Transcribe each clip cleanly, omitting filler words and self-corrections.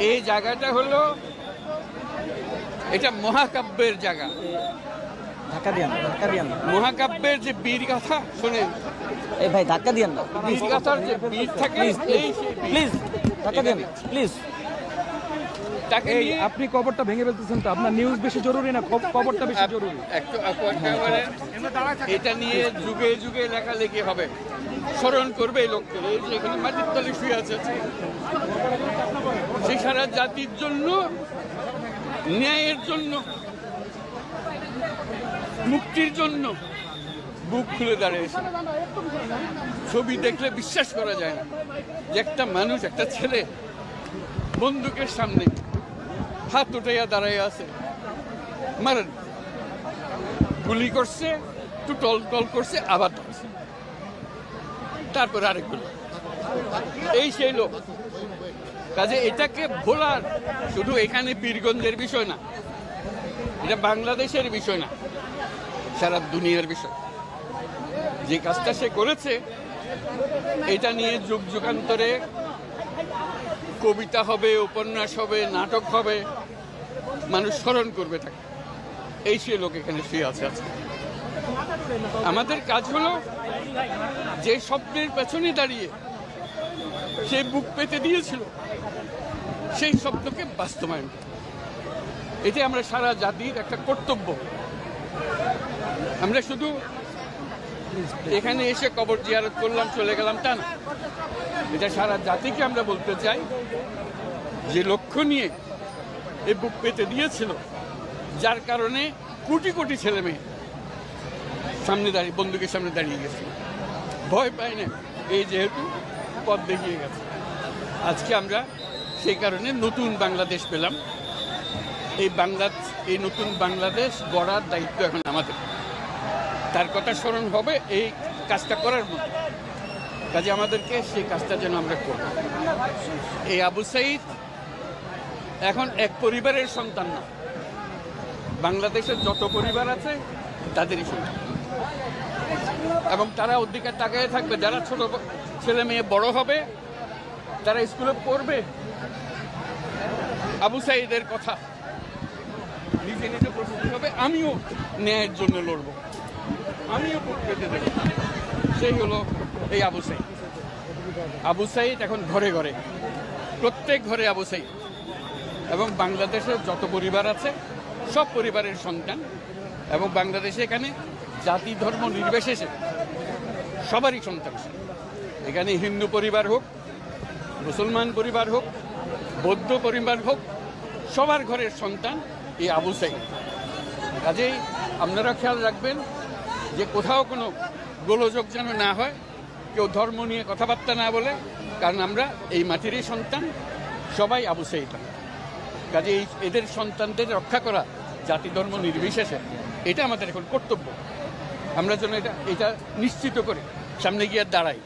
এই জায়গাটা হলো এটা মহাকাব্যের জায়গা। ধাক্কা দিয়ান না, ধাক্কা দিয়ান না। মহাকাব্যের যে বীর গাথা শোনেন, এই ভাই ধাক্কা দিয়ান না বীর গাথার যে বীর থাকে, এই সেই বীর। প্লিজ ধাক্কা দিয়ান না প্লিজ। তাকে এই নিয়ে আপনি কবরটা ভেঙে ফেলতেছেন তো, আপনার নিউজ বেশি জরুরি না কবরটা বেশি জরুরি? একেবারে এটা নিয়ে যুগে যুগে লেখালেখি হবে, স্মরণ করবে এই লোককে। এই যে এখানে মাটির তলে শুয়ে আছে, সেই সারা জাতির জন্য, ন্যায়ের জন্য, মুক্তির জন্য বুক খুলে দাঁড়িয়েছে। ছবি দেখলে বিশ্বাস করা যায় না যে একটা মানুষ, একটা ছেলে বন্দুকের সামনে হাত উঠাইয়া দাঁড়াইয়া আছে। মারেন, গুলি করছে, একটু টল টল করছে, আবার ধরছে, তারপর আরেক গুলি। এই সেই লোক। কাজে এটাকে ভোলার শুধু এখানে পীরগঞ্জের বিষয় না, এটা বাংলাদেশের বিষয় না, সারা দুনিয়ার বিষয়। যে কাজটা সে করেছে এটা নিয়ে যুগ যুগান্তরে কবিতা হবে, উপন্যাস হবে, নাটক হবে, মানুষ স্মরণ করবে তাকে। এই সে লোক এখানে শুয়ে আছে আজকে। আমাদের কাজ হলো যে স্বপ্নের পেছনে দাঁড়িয়ে সে বুক পেতে দিয়েছিল, সেই স্বপ্নকে বাস্তবায়ন করা। এটি আমরা সারা জাতির একটা কর্তব্য। আমরা শুধু এখানে এসে কবর জিয়ারত করলাম, চলে গেলাম, তা না। এটা সারা জাতিকে আমরা বলতে চাই যে লক্ষ্য নিয়ে এই বুক পেতে দিয়েছিল, যার কারণে কোটি কোটি ছেলে মেয়ে সামনে দাঁড়িয়ে, বন্দুকের সামনে দাঁড়িয়ে গেছে, ভয় পায় না। এই যেহেতু পথ দেখিয়ে গেছে, আজকে আমরা সেই কারণে নতুন বাংলাদেশ পেলাম। এই নতুন বাংলাদেশ গড়ার দায়িত্ব এখন আমাদের। তার কথা স্মরণ হবে এই কাজটা করার মতো। কাজে আমাদেরকে সেই কাজটা যেন আমরা করি। এই আবু সাঈদ এখন এক পরিবারের সন্তান না, বাংলাদেশের যত পরিবার আছে তাদেরই সন্তান, এবং তারা অধিকার তাকায় থাকবে। যারা ছোট ছেলে মেয়ে বড় হবে, তারা স্কুলে পড়বে, আবু সাঈদের কথা নিজে নিজে প্রস্তুতি হবে, আমিও ন্যায়ের জন্য লড়বো, আমিও বুক পেতে দেব। সেই হলো এই আবু সাঈদ। আবু সাঈদ এখন ঘরে ঘরে, প্রত্যেক ঘরে আবু সাঈদ, এবং বাংলাদেশের যত পরিবার আছে সব পরিবারের সন্তান। এবং বাংলাদেশে এখানে জাতি ধর্ম নির্বিশেষে সবারই সন্তান। এখানে হিন্দু পরিবার হোক, মুসলমান পরিবার হোক, বৌদ্ধ পরিবার হোক, সবার ঘরের সন্তান এই আবু সাঈদ। কাজেই আপনারা খেয়াল রাখবেন যে কোথাও কোনো গোলযোগ যেন না হয়, কেউ ধর্ম নিয়ে কথাবার্তা না বলে, কারণ আমরা এই মাটিরই সন্তান, সবাই আবু সাঈদ। কাজেই এদের সন্তানদের রক্ষা করা জাতি ধর্ম নির্বিশেষে, এটা আমাদের এখন কর্তব্য। আমরা যেন এটা নিশ্চিত করে সামনে গিয়ে দাঁড়াই।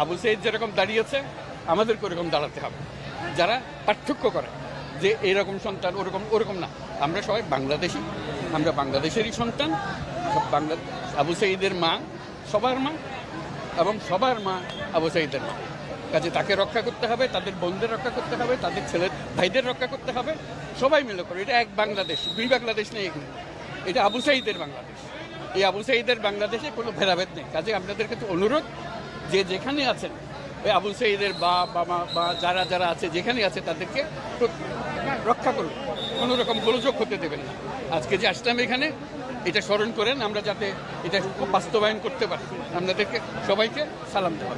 আবু সাঈদ যেরকম দাঁড়িয়েছে, আমাদেরকে ওরকম দাঁড়াতে হবে। যারা পার্থক্য করে যে এরকম সন্তান, ওরকম না, আমরা সবাই বাংলাদেশি, আমরা বাংলাদেশেরই সন্তান। আবু সাঈদের মা সবার মা, এবং সবার মা আবু সাঈদের মা। কাজে তাকে রক্ষা করতে হবে, তাদের বোনদের রক্ষা করতে হবে, তাদের ছেলে ভাইদের রক্ষা করতে হবে, সবাই মিলে করে। এটা এক বাংলাদেশ, দুই বাংলাদেশ নেই এখানে, এটা আবু সাঈদের বাংলাদেশ। এই আবু সাঈদের বাংলাদেশে কোনো ভেদাভেদ নেই। কাজে আপনাদের কাছে অনুরোধ, যে যেখানে আছেন ওই আবু সাঈদের বা যারা যারা আছে যেখানে আছে, তাদেরকে রক্ষা করুন, কোনো রকম গোলযোগ হতে দেবেন না। আজকে যে আসলাম এখানে, এটা স্মরণ করেন, আমরা যাতে এটা বাস্তবায়ন করতে পারি। আপনাদেরকে সবাইকে সালাম দেওয়া।